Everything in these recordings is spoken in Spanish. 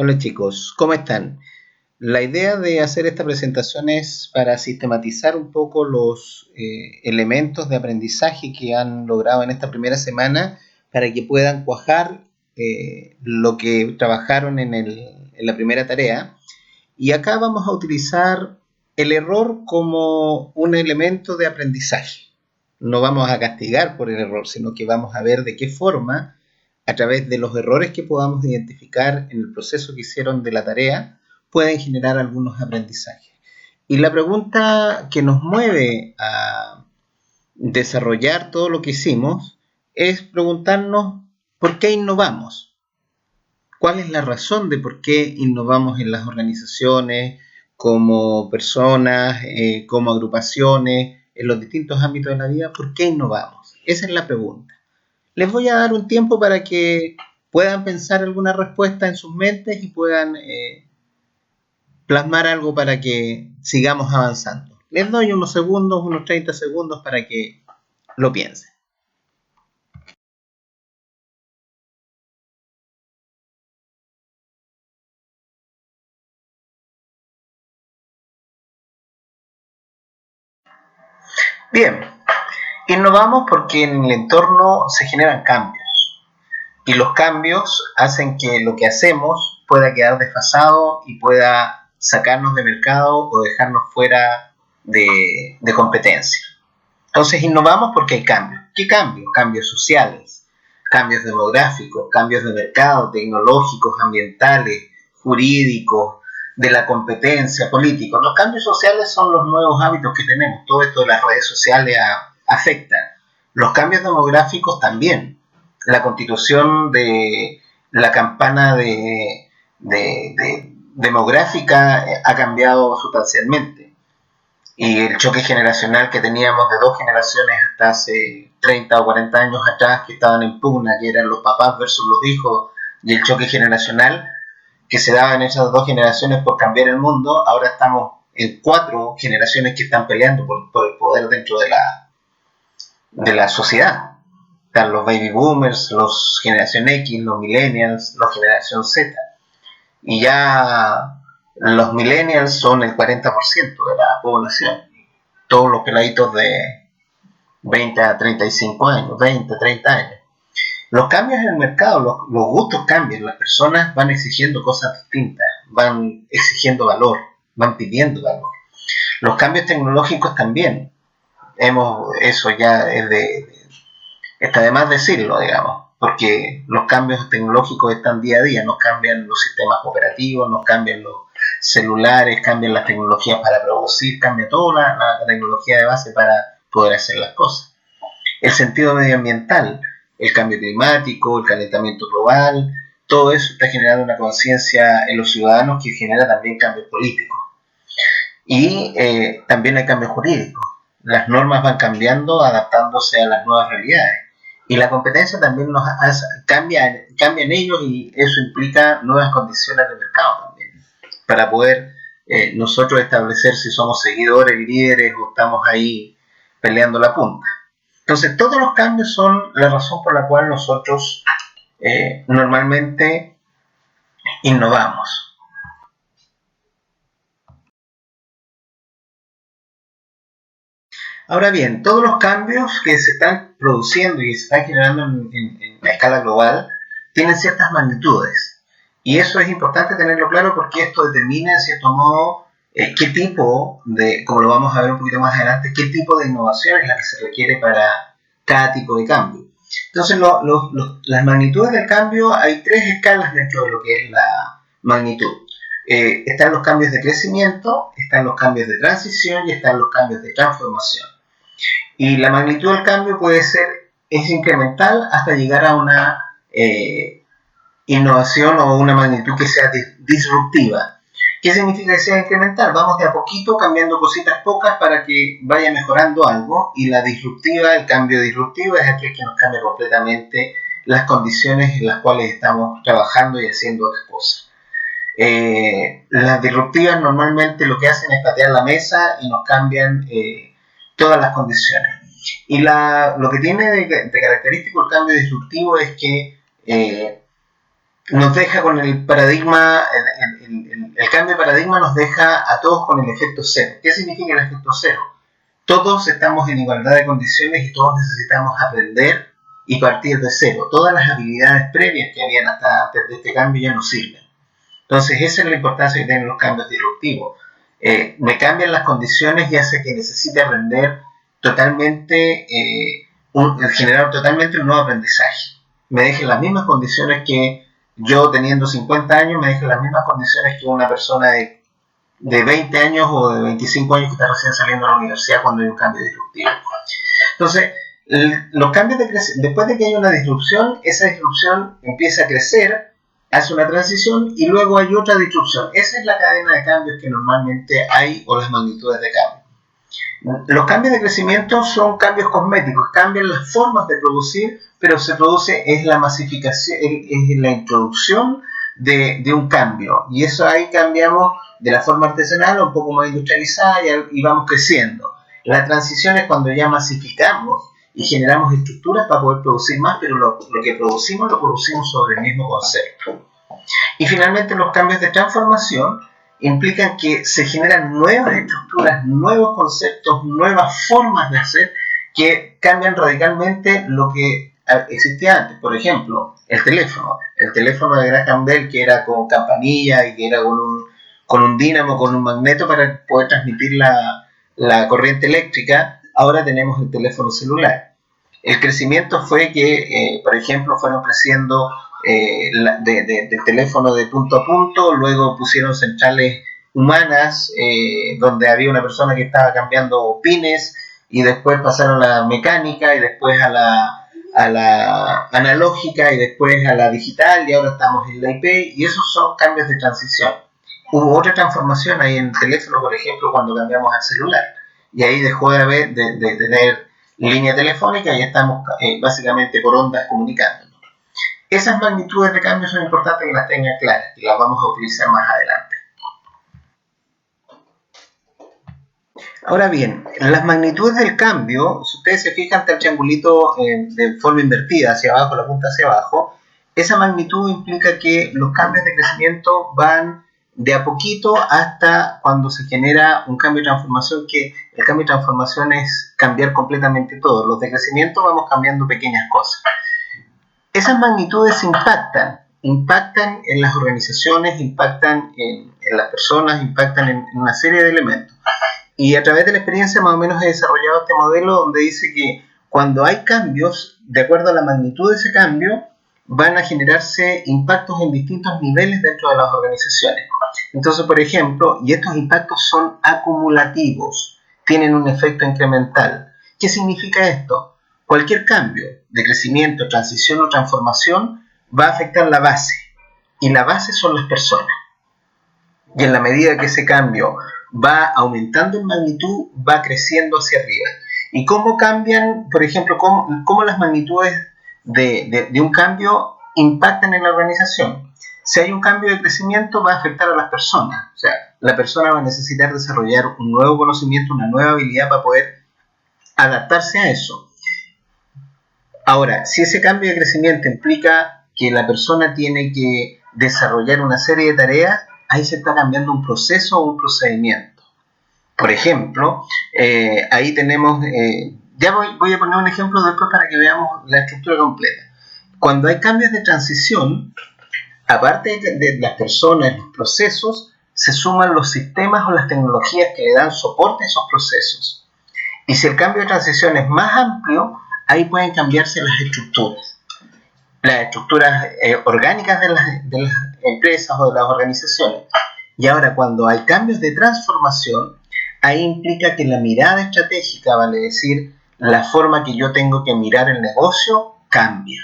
Hola chicos, ¿cómo están? La idea de hacer esta presentación es para sistematizar un poco los elementos de aprendizaje que han logrado en esta primera semana para que puedan cuajar lo que trabajaron en la primera tarea. Y acá vamos a utilizar el error como un elemento de aprendizaje. No vamos a castigar por el error, sino que vamos a ver de qué forma, a través de los errores que podamos identificar en el proceso que hicieron de la tarea, pueden generar algunos aprendizajes. Y la pregunta que nos mueve a desarrollar todo lo que hicimos es preguntarnos por qué innovamos. ¿Cuál es la razón de por qué innovamos en las organizaciones, como personas, como agrupaciones, en los distintos ámbitos de la vida? ¿Por qué innovamos? Esa es la pregunta. Les voy a dar un tiempo para que puedan pensar alguna respuesta en sus mentes y puedan plasmar algo para que sigamos avanzando. Les doy unos segundos, unos 30 segundos para que lo piensen. Bien, innovamos porque en el entorno se generan cambios y los cambios hacen que lo que hacemos pueda quedar desfasado y pueda sacarnos de mercado o dejarnos fuera de competencia. Entonces innovamos porque hay cambios. ¿Qué cambios? Cambios sociales, cambios demográficos, cambios de mercado, tecnológicos, ambientales, jurídicos, de la competencia, políticos. Los cambios sociales son los nuevos hábitos que tenemos. Todo esto de las redes sociales afecta. Los cambios demográficos también. La constitución de la campana demográfica ha cambiado sustancialmente. Y el choque generacional que teníamos de dos generaciones hasta hace 30 o 40 años atrás, que estaban en pugna, que eran los papás versus los hijos, y el choque generacional que se daba en esas dos generaciones por cambiar el mundo, ahora estamos en 4 generaciones que están peleando por el poder dentro de la sociedad. Están los baby boomers, los generación X, los millennials, los generación Z. Y ya los millennials son el 40% de la población. Todos los peladitos de 20 a 35 años, 20, 30 años. Los cambios en el mercado, los gustos cambian, las personas van exigiendo cosas distintas, van exigiendo valor, van pidiendo valor. Los cambios tecnológicos también, eso ya está de más decirlo, digamos, porque los cambios tecnológicos están día a día, nos cambian los sistemas operativos, nos cambian los celulares, cambian las tecnologías para producir, cambia toda la tecnología de base para poder hacer las cosas. El sentido medioambiental, el cambio climático, el calentamiento global, todo eso está generando una conciencia en los ciudadanos que genera también cambios políticos. Y también hay cambios jurídicos. Las normas van cambiando, adaptándose a las nuevas realidades. Y la competencia también cambia en ellos, y eso implica nuevas condiciones de mercado también, para poder nosotros establecer si somos seguidores, líderes o estamos ahí peleando la punta. Entonces todos los cambios son la razón por la cual nosotros normalmente innovamos. Ahora bien, todos los cambios que se están produciendo y se están generando en la escala global tienen ciertas magnitudes. Y eso es importante tenerlo claro, porque esto determina, en cierto modo, qué tipo de, como lo vamos a ver un poquito más adelante, qué tipo de innovación es la que se requiere para cada tipo de cambio. Entonces, las magnitudes del cambio, hay 3 escalas dentro de lo que es la magnitud. Están los cambios de crecimiento, están los cambios de transición y están los cambios de transformación. Y la magnitud del cambio es incremental hasta llegar a una innovación o una magnitud que sea disruptiva. ¿Qué significa que sea incremental? Vamos de a poquito cambiando cositas pocas para que vaya mejorando algo, y la disruptiva, el cambio disruptivo, es aquel que nos cambia completamente las condiciones en las cuales estamos trabajando y haciendo las cosas. Las disruptivas normalmente lo que hacen es patear la mesa y nos cambian todas las condiciones. Y lo que tiene de característico el cambio disruptivo es que nos deja con el paradigma, el cambio de paradigma nos deja a todos con el efecto cero. ¿Qué significa el efecto cero? Todos estamos en igualdad de condiciones y todos necesitamos aprender y partir de cero. Todas las habilidades previas que habían hasta antes de este cambio ya no sirven. Entonces, esa es la importancia que tienen los cambios disruptivos. Me cambian las condiciones y hace que necesite aprender totalmente, generar totalmente un nuevo aprendizaje. Me deje las mismas condiciones que yo teniendo 50 años, me deje las mismas condiciones que una persona de 20 años o de 25 años que está recién saliendo de la universidad cuando hay un cambio disruptivo. Entonces, los cambios después de que hay una disrupción, esa disrupción empieza a crecer, hace una transición y luego hay otra disrupción. Esa es la cadena de cambios que normalmente hay o las magnitudes de cambio. Los cambios de crecimiento son cambios cosméticos, cambian las formas de producir, pero se produce es la masificación, es la introducción de un cambio. Y eso ahí cambiamos de la forma artesanal a un poco más industrializada y vamos creciendo. La transición es cuando ya masificamos y generamos estructuras para poder producir más, pero lo que producimos lo producimos sobre el mismo concepto. Y finalmente los cambios de transformación implican que se generan nuevas estructuras, nuevos conceptos, nuevas formas de hacer que cambian radicalmente lo que existía antes. Por ejemplo, el teléfono de Graham Bell, que era con campanilla y que era con un dínamo, con un magneto para poder transmitir la corriente eléctrica. Ahora tenemos el teléfono celular. El crecimiento fue que, por ejemplo, fueron creciendo de teléfono de punto a punto, luego pusieron centrales humanas donde había una persona que estaba cambiando pines y después pasaron a la mecánica y después a la analógica y después a la digital y ahora estamos en la IP y esos son cambios de transición. Hubo otra transformación ahí en el teléfono, por ejemplo, cuando cambiamos al celular y ahí dejó de tener línea telefónica y estamos básicamente por ondas comunicándonos. Esas magnitudes de cambio son importantes que las tengan claras y las vamos a utilizar más adelante. Ahora bien, las magnitudes del cambio, si ustedes se fijan, está el triangulito de forma invertida hacia abajo, la punta hacia abajo. Esa magnitud implica que los cambios de crecimiento van de a poquito hasta cuando se genera un cambio de transformación, que el cambio de transformación es cambiar completamente todo. Los de crecimiento vamos cambiando pequeñas cosas. Esas magnitudes impactan en las organizaciones, impactan en las personas, impactan en una serie de elementos. Y a través de la experiencia más o menos he desarrollado este modelo donde dice que cuando hay cambios, de acuerdo a la magnitud de ese cambio, van a generarse impactos en distintos niveles dentro de las organizaciones. Entonces, por ejemplo, y estos impactos son acumulativos, tienen un efecto incremental. ¿Qué significa esto? Cualquier cambio de crecimiento, transición o transformación va a afectar la base, y la base son las personas. Y en la medida que ese cambio va aumentando en magnitud, va creciendo hacia arriba. ¿Y cómo cambian, por ejemplo, cómo las magnitudes de un cambio impactan en la organización? Si hay un cambio de crecimiento, va a afectar a las personas. O sea, la persona va a necesitar desarrollar un nuevo conocimiento, una nueva habilidad para poder adaptarse a eso. Ahora, si ese cambio de crecimiento implica que la persona tiene que desarrollar una serie de tareas, ahí se está cambiando un proceso o un procedimiento. Por ejemplo, ahí tenemos, ya voy a poner un ejemplo después para que veamos la estructura completa. Cuando hay cambios de transición, aparte de las personas, los procesos, se suman los sistemas o las tecnologías que le dan soporte a esos procesos. Y si el cambio de transición es más amplio, ahí pueden cambiarse las estructuras orgánicas de las empresas o de las organizaciones. Y ahora, cuando hay cambios de transformación, ahí implica que la mirada estratégica, vale decir, la forma que yo tengo que mirar el negocio, cambia.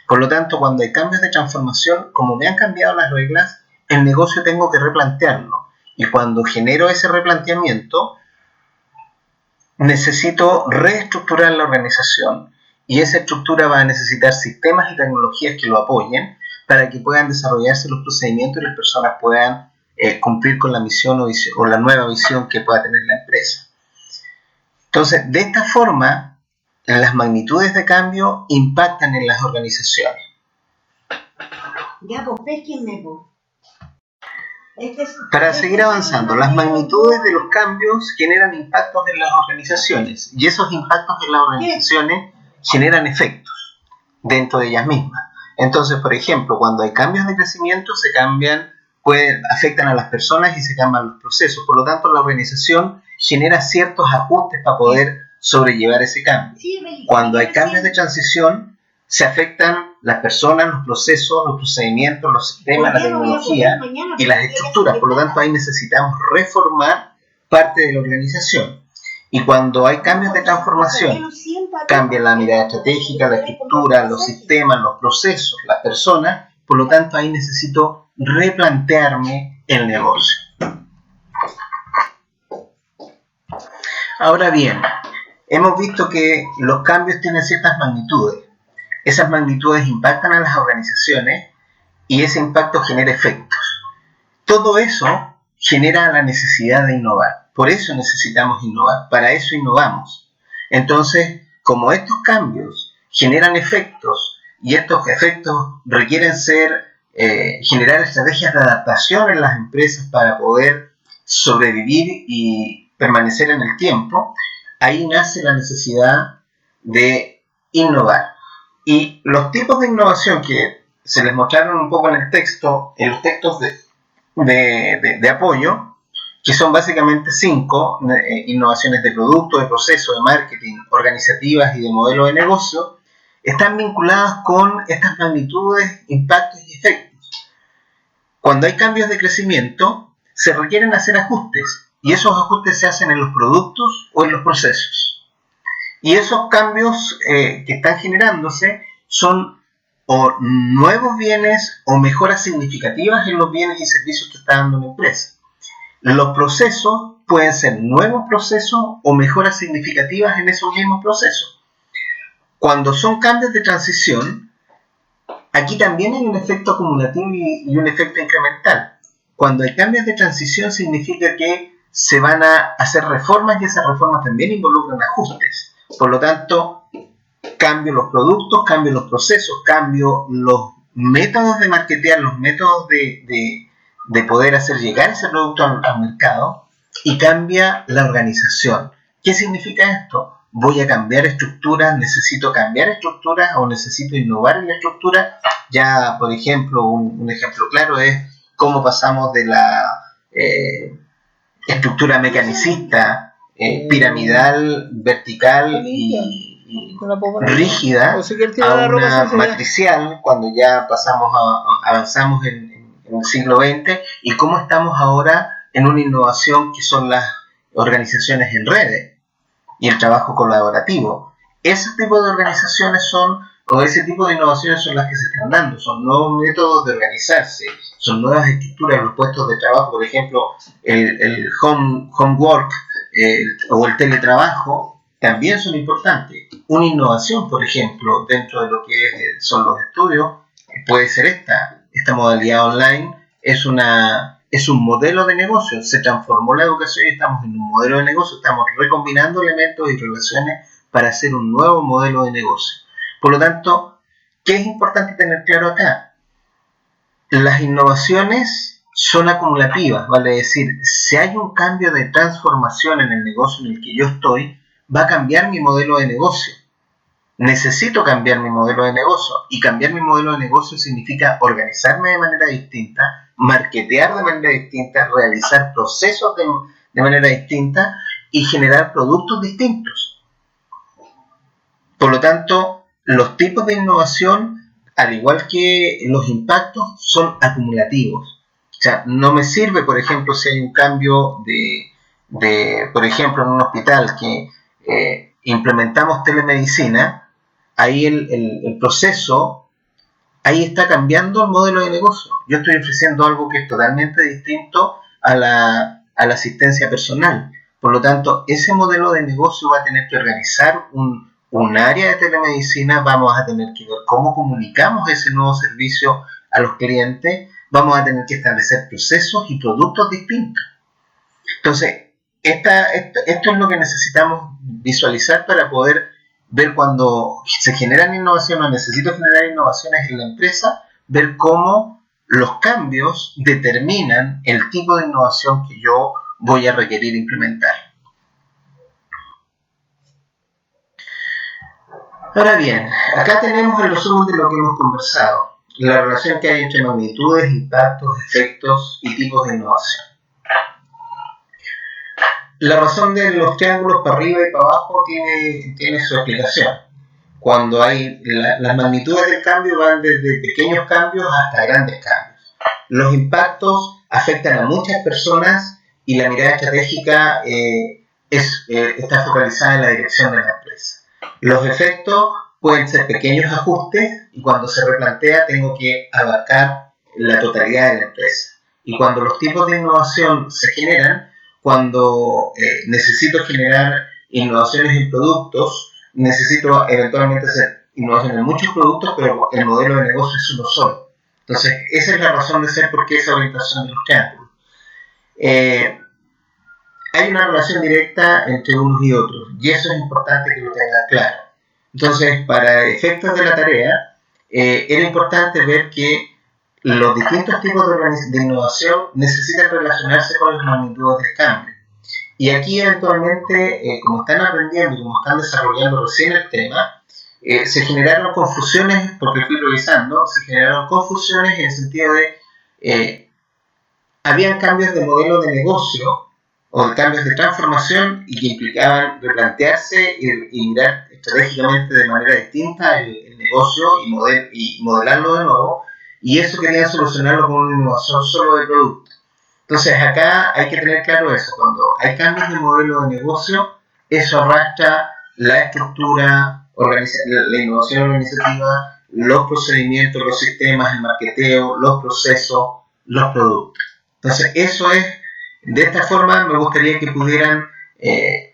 Por lo tanto, cuando hay cambios de transformación, como me han cambiado las reglas, el negocio tengo que replantearlo. Y cuando genero ese replanteamiento, necesito reestructurar la organización y esa estructura va a necesitar sistemas y tecnologías que lo apoyen para que puedan desarrollarse los procedimientos y las personas puedan cumplir con la misión o la nueva visión que pueda tener la empresa. Entonces, de esta forma, las magnitudes de cambio impactan en las organizaciones. Ya, pues pesquenme, pues. Para seguir avanzando, las magnitudes de los cambios generan impactos en las organizaciones y esos impactos en las organizaciones generan efectos dentro de ellas mismas. Entonces, por ejemplo, cuando hay cambios de crecimiento, afectan a las personas y se cambian los procesos. Por lo tanto, la organización genera ciertos ajustes para poder sobrellevar ese cambio. Cuando hay cambios de transición, se afectan las personas, los procesos, los procedimientos, los sistemas, la tecnología y las estructuras. Por lo tanto, ahí necesitamos reformar parte de la organización. Y cuando hay cambios de transformación, cambia la mirada estratégica, la estructura, los sistemas, los procesos, las personas. Por lo tanto, ahí necesito replantearme el negocio. Ahora bien, hemos visto que los cambios tienen ciertas magnitudes. Esas magnitudes impactan a las organizaciones y ese impacto genera efectos. Todo eso genera la necesidad de innovar. Por eso necesitamos innovar, para eso innovamos. Entonces, como estos cambios generan efectos y estos efectos requieren generar estrategias de adaptación en las empresas para poder sobrevivir y permanecer en el tiempo, ahí nace la necesidad de innovar. Y los tipos de innovación que se les mostraron un poco en el texto, en los textos de apoyo, que son básicamente 5, innovaciones de producto, de proceso, de marketing, organizativas y de modelo de negocio, están vinculadas con estas magnitudes, impactos y efectos. Cuando hay cambios de crecimiento, se requieren hacer ajustes, y esos ajustes se hacen en los productos o en los procesos. Y esos cambios que están generándose son o nuevos bienes o mejoras significativas en los bienes y servicios que está dando la empresa. Los procesos pueden ser nuevos procesos o mejoras significativas en esos mismos procesos. Cuando son cambios de transición, aquí también hay un efecto acumulativo y un efecto incremental. Cuando hay cambios de transición significa que se van a hacer reformas y esas reformas también involucran ajustes. Por lo tanto, cambio los productos, cambio los procesos, cambio los métodos de marketear, los métodos de poder hacer llegar ese producto al mercado y cambia la organización. ¿Qué significa esto? Voy a cambiar estructuras, necesito cambiar estructuras o necesito innovar en la estructura. Ya, por ejemplo, un ejemplo claro es cómo pasamos de la estructura mecanicista, piramidal, vertical y rígida a una matricial cuando ya avanzamos en el siglo XX, y cómo estamos ahora en una innovación que son las organizaciones en redes y el trabajo colaborativo. Ese tipo de organizaciones ese tipo de innovaciones son las que se están dando, son nuevos métodos de organizarse, son nuevas estructuras, los puestos de trabajo, por ejemplo, el homework o el teletrabajo, también son importantes. Una innovación, por ejemplo, dentro de lo que son los estudios, puede ser esta modalidad online, es un modelo de negocio, se transformó la educación y estamos en un modelo de negocio, estamos recombinando elementos y relaciones para hacer un nuevo modelo de negocio. Por lo tanto, ¿qué es importante tener claro acá? Las innovaciones son acumulativas, vale decir, si hay un cambio de transformación en el negocio en el que yo estoy, va a cambiar mi modelo de negocio. Necesito cambiar mi modelo de negocio, y cambiar mi modelo de negocio significa organizarme de manera distinta, marketear de manera distinta, realizar procesos de manera distinta y generar productos distintos. Por lo tanto, los tipos de innovación, al igual que los impactos, son acumulativos. O sea, no me sirve, por ejemplo, si hay un cambio por ejemplo, en un hospital que implementamos telemedicina, ahí el proceso, ahí está cambiando el modelo de negocio. Yo estoy ofreciendo algo que es totalmente distinto a la asistencia personal. Por lo tanto, ese modelo de negocio va a tener que organizar un área de telemedicina, vamos a tener que ver cómo comunicamos ese nuevo servicio a los clientes, vamos a tener que establecer procesos y productos distintos. Entonces, esto es lo que necesitamos visualizar para poder ver cuando se generan innovaciones o necesito generar innovaciones en la empresa, ver cómo los cambios determinan el tipo de innovación que yo voy a requerir implementar. Ahora bien, acá tenemos el resumen de lo que hemos conversado, la relación que hay entre magnitudes, impactos, efectos y tipos de innovación. La razón de los triángulos para arriba y para abajo tiene su explicación. Cuando hay las magnitudes del cambio van desde pequeños cambios hasta grandes cambios. Los impactos afectan a muchas personas y la mirada estratégica está focalizada en la dirección de la empresa. Los efectos pueden ser pequeños ajustes y cuando se replantea tengo que abarcar la totalidad de la empresa. Y cuando los tipos de innovación se generan, cuando necesito generar innovaciones en productos, necesito eventualmente hacer innovación en muchos productos, pero el modelo de negocio es uno solo. Entonces, esa es la razón de ser porque esa orientación de los triángulos. Hay una relación directa entre unos y otros, y eso es importante que lo tengan claro. Entonces, para efectos de la tarea, era importante ver que los distintos tipos de innovación necesitan relacionarse con las magnitudes del cambio. Y aquí eventualmente, como están aprendiendo y como están desarrollando recién el tema, se generaron confusiones, porque fui revisando, se generaron confusiones en el sentido de, habían cambios de modelo de negocio o cambios de transformación y que implicaban replantearse y mirar estratégicamente de manera distinta el negocio y modelarlo de nuevo, y eso querían solucionarlo con una innovación solo de producto. Entonces acá hay que tener claro eso, cuando hay cambios de modelo de negocio, eso arrastra la estructura, la innovación organizativa, los procedimientos, los sistemas, el marketeo, los procesos, los productos. Entonces eso es, de esta forma me gustaría que pudieran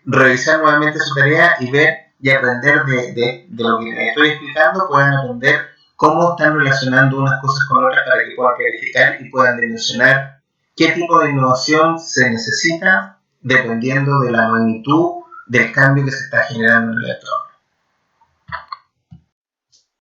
revisar nuevamente su tarea y ver y aprender de lo que les estoy explicando, puedan aprender cómo están relacionando unas cosas con otras para que puedan verificar y puedan dimensionar qué tipo de innovación se necesita dependiendo de la magnitud del cambio que se está generando en el entorno.